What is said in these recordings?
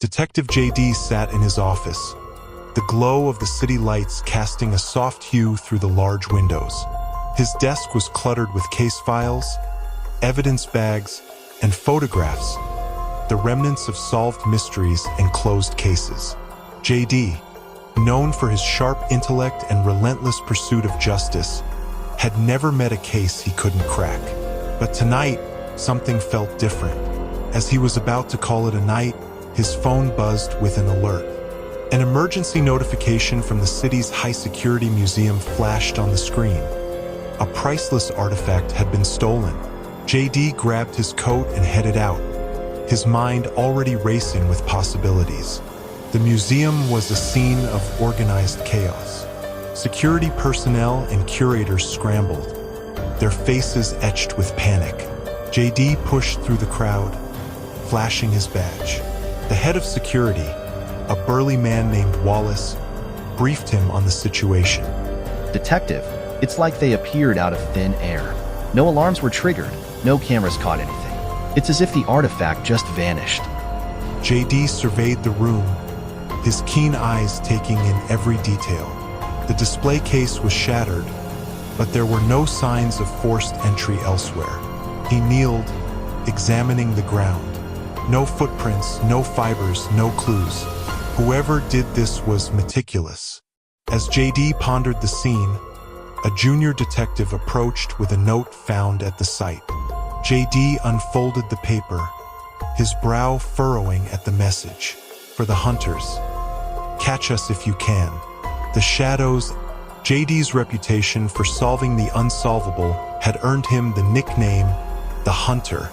Detective JD sat in his office, the glow of the city lights casting a soft hue through the large windows. His desk was cluttered with case files, evidence bags, and photographs, the remnants of solved mysteries and closed cases. JD, known for his sharp intellect and relentless pursuit of justice, had never met a case he couldn't crack. But tonight, something felt different. As he was about to call it a night, his phone buzzed with an alert. An emergency notification from the city's high-security museum flashed on the screen. A priceless artifact had been stolen. JD grabbed his coat and headed out, his mind already racing with possibilities. The museum was a scene of organized chaos. Security personnel and curators scrambled, their faces etched with panic. JD pushed through the crowd, flashing his badge. The head of security, a burly man named Wallace, briefed him on the situation. Detective, it's like they appeared out of thin air. No alarms were triggered, no cameras caught anything. It's as if the artifact just vanished. JD surveyed the room, his keen eyes taking in every detail. The display case was shattered, but there were no signs of forced entry elsewhere. He kneeled, examining the ground. No footprints, no fibers, no clues. Whoever did this was meticulous. As JD pondered the scene, a junior detective approached with a note found at the site. JD unfolded the paper, his brow furrowing at the message. For the hunters, catch us if you can. The shadows. JD's reputation for solving the unsolvable had earned him the nickname, the Hunter.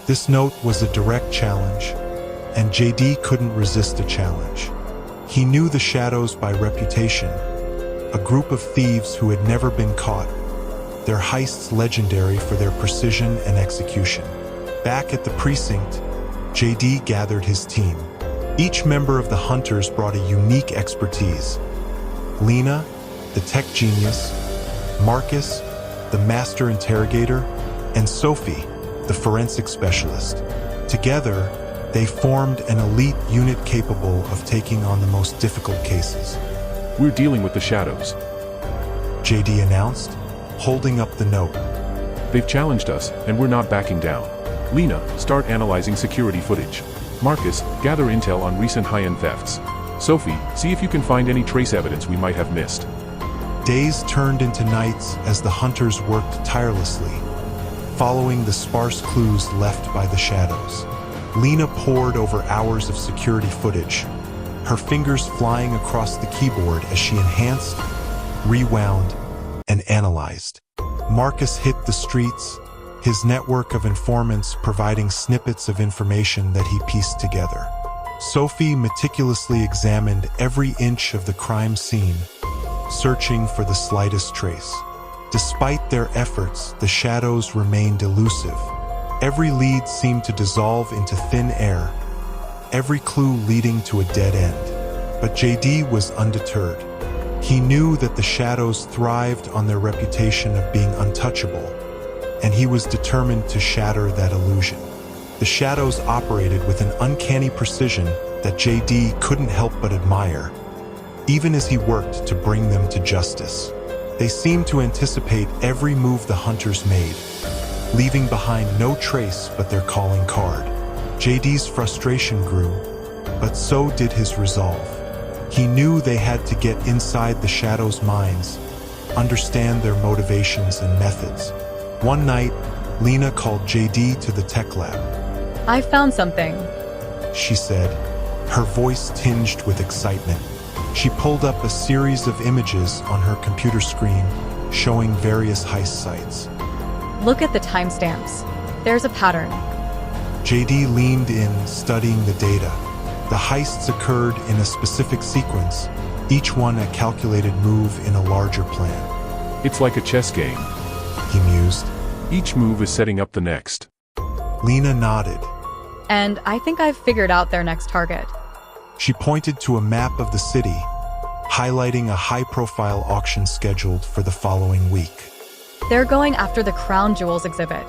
This note was a direct challenge, and JD couldn't resist a challenge. He knew the shadows by reputation, a group of thieves who had never been caught, their heists legendary for their precision and execution. Back at the precinct, JD gathered his team. Each member of the Hunters brought a unique expertise. Lena, the tech genius, Marcus, the master interrogator, and Sophie, the forensic specialist. Together, they formed an elite unit capable of taking on the most difficult cases. We're dealing with the shadows, JD announced, holding up the note. They've challenged us, and we're not backing down. Lena, start analyzing security footage. Marcus, gather intel on recent high-end thefts. Sophie, see if you can find any trace evidence we might have missed. Days turned into nights as the Hunters worked tirelessly, following the sparse clues left by the shadows. Lena pored over hours of security footage, her fingers flying across the keyboard as she enhanced, rewound, and analyzed. Marcus hit the streets, his network of informants providing snippets of information that he pieced together. Sophie meticulously examined every inch of the crime scene, searching for the slightest trace. Despite their efforts, the shadows remained elusive. Every lead seemed to dissolve into thin air, every clue leading to a dead end. But JD was undeterred. He knew that the shadows thrived on their reputation of being untouchable, and he was determined to shatter that illusion. The shadows operated with an uncanny precision that JD couldn't help but admire, even as he worked to bring them to justice. They seemed to anticipate every move the Hunters made, leaving behind no trace but their calling card. JD's frustration grew, but so did his resolve. He knew they had to get inside the shadows' minds, understand their motivations and methods. One night, Lena called JD to the tech lab. I found something, she said, her voice tinged with excitement. She pulled up a series of images on her computer screen, showing various heist sites. Look at the timestamps. There's a pattern. JD leaned in, studying the data. The heists occurred in a specific sequence, each one a calculated move in a larger plan. It's like a chess game. He mused. Each move is setting up the next. Lena nodded. And I think I've figured out their next target. She pointed to a map of the city, highlighting a high-profile auction scheduled for the following week. They're going after the crown jewels exhibit.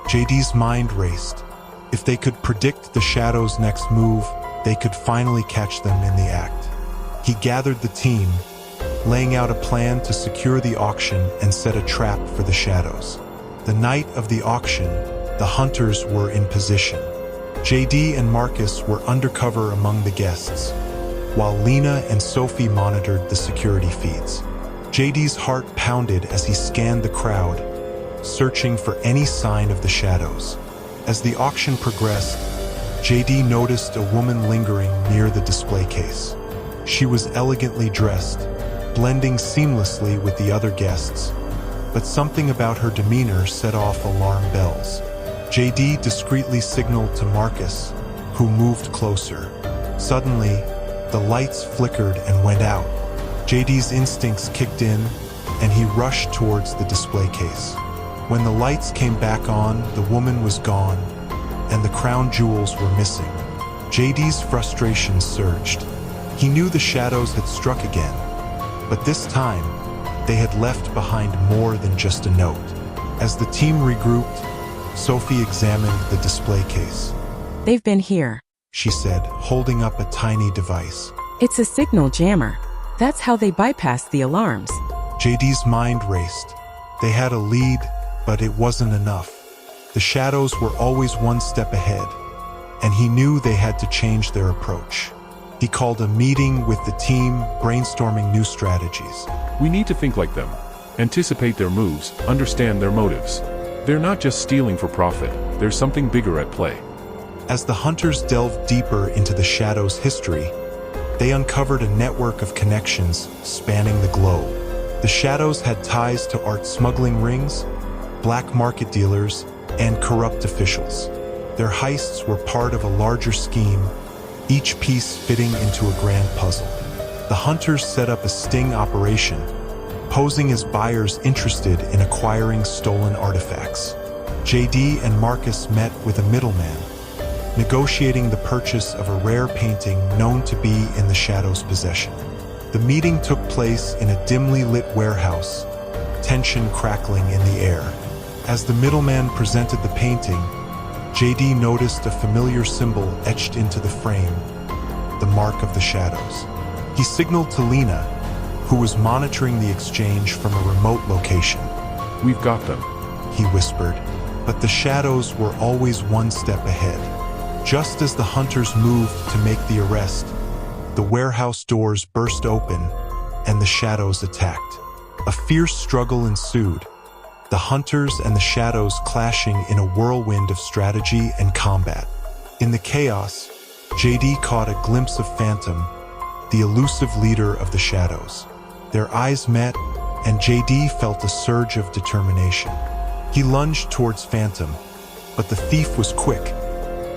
JD's mind raced. If they could predict the Shadow's next move, they could finally catch them in the act. He gathered the team, laying out a plan to secure the auction and set a trap for the shadows. The night of the auction, the hunters were in position. JD and Marcus were undercover among the guests, while Lena and Sophie monitored the security feeds. JD's heart pounded as he scanned the crowd, searching for any sign of the shadows. As the auction progressed, JD noticed a woman lingering near the display case. She was elegantly dressed, blending seamlessly with the other guests, but something about her demeanor set off alarm bells. JD discreetly signaled to Marcus, who moved closer. Suddenly, the lights flickered and went out. JD's instincts kicked in, and he rushed towards the display case. When the lights came back on, the woman was gone, and the crown jewels were missing. JD's frustration surged. He knew the shadows had struck again, but this time, they had left behind more than just a note. As the team regrouped, Sophie examined the display case. They've been here, She said, holding up a tiny device. It's a signal jammer. That's how they bypass the alarms. JD's mind raced. They had a lead, but it wasn't enough. The shadows were always one step ahead, and he knew they had to change their approach. He called a meeting with the team, brainstorming new strategies. We need to think like them, anticipate their moves, understand their motives. They're not just stealing for profit, there's something bigger at play. As the hunters delved deeper into the shadows' history, they uncovered a network of connections spanning the globe. The shadows had ties to art smuggling rings, black market dealers, and corrupt officials. Their heists were part of a larger scheme, each piece fitting into a grand puzzle. The hunters set up a sting operation, posing as buyers interested in acquiring stolen artifacts. JD and Marcus met with a middleman, negotiating the purchase of a rare painting known to be in the shadows' possession. The meeting took place in a dimly lit warehouse, tension crackling in the air. As the middleman presented the painting, JD noticed a familiar symbol etched into the frame, the mark of the shadows. He signaled to Lena, who was monitoring the exchange from a remote location. We've got them. He whispered, but the shadows were always one step ahead. Just as the hunters moved to make the arrest, the warehouse doors burst open and the shadows attacked. A fierce struggle ensued, the hunters and the shadows clashing in a whirlwind of strategy and combat. In the chaos, JD caught a glimpse of Phantom, the elusive leader of the shadows. Their eyes met, and JD felt a surge of determination. He lunged towards Phantom, but the thief was quick,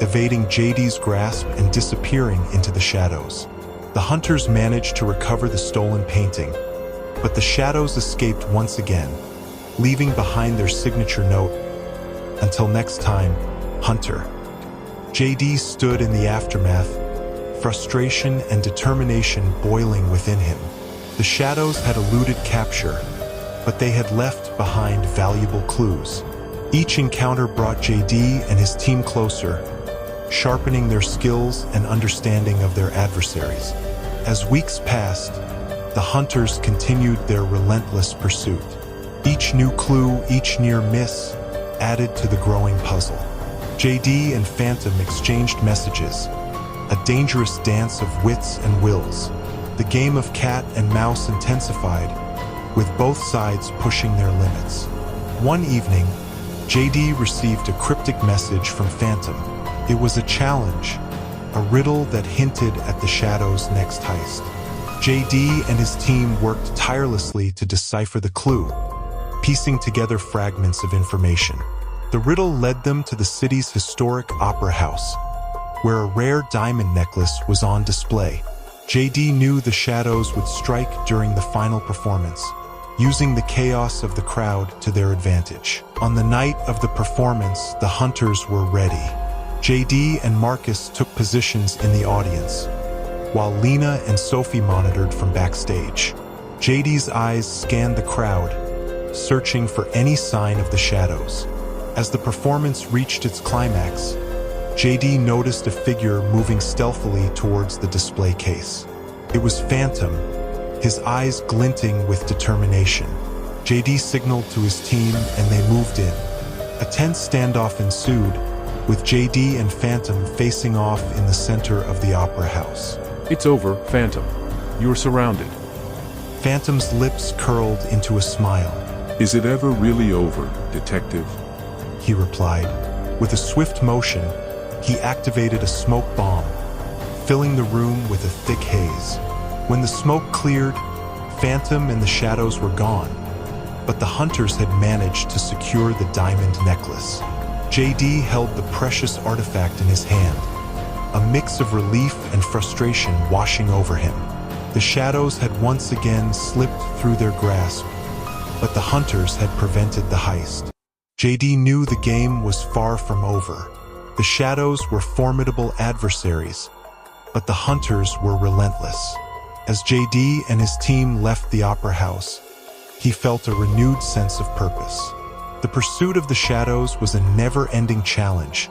evading JD's grasp and disappearing into the shadows. The hunters managed to recover the stolen painting, but the shadows escaped once again, leaving behind their signature note, "Until next time, Hunter." JD stood in the aftermath, frustration and determination boiling within him. The shadows had eluded capture, but they had left behind valuable clues. Each encounter brought JD and his team closer, sharpening their skills and understanding of their adversaries. As weeks passed, the hunters continued their relentless pursuit. Each new clue, each near miss, added to the growing puzzle. JD and Phantom exchanged messages, a dangerous dance of wits and wills. The game of cat and mouse intensified, with both sides pushing their limits. One evening, JD received a cryptic message from Phantom. It was a challenge, a riddle that hinted at the Shadow's next heist. JD and his team worked tirelessly to decipher the clue, piecing together fragments of information. The riddle led them to the city's historic opera house, where a rare diamond necklace was on display. JD knew the Shadows would strike during the final performance, using the chaos of the crowd to their advantage. On the night of the performance, the hunters were ready. JD and Marcus took positions in the audience, while Lena and Sophie monitored from backstage. JD's eyes scanned the crowd, searching for any sign of the Shadows. As the performance reached its climax, JD noticed a figure moving stealthily towards the display case. It was Phantom, his eyes glinting with determination. JD signaled to his team and they moved in. A tense standoff ensued, with JD and Phantom facing off in the center of the opera house. It's over, Phantom. You're surrounded. Phantom's lips curled into a smile. Is it ever really over, Detective? He replied. With a swift motion, he activated a smoke bomb, filling the room with a thick haze. When the smoke cleared, Phantom and the shadows were gone, but the hunters had managed to secure the diamond necklace. JD held the precious artifact in his hand, a mix of relief and frustration washing over him. The shadows had once again slipped through their grasp, but the hunters had prevented the heist. JD knew the game was far from over. The shadows were formidable adversaries, but the hunters were relentless. As JD and his team left the opera house, he felt a renewed sense of purpose. The pursuit of the shadows was a never-ending challenge,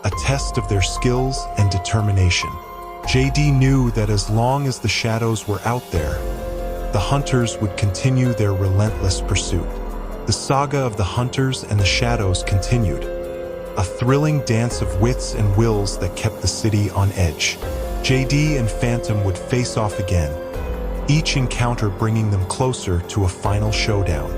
a test of their skills and determination. JD knew that as long as the shadows were out there, the hunters would continue their relentless pursuit. The saga of the hunters and the shadows continued, a thrilling dance of wits and wills that kept the city on edge. JD and Phantom would face off again, each encounter bringing them closer to a final showdown.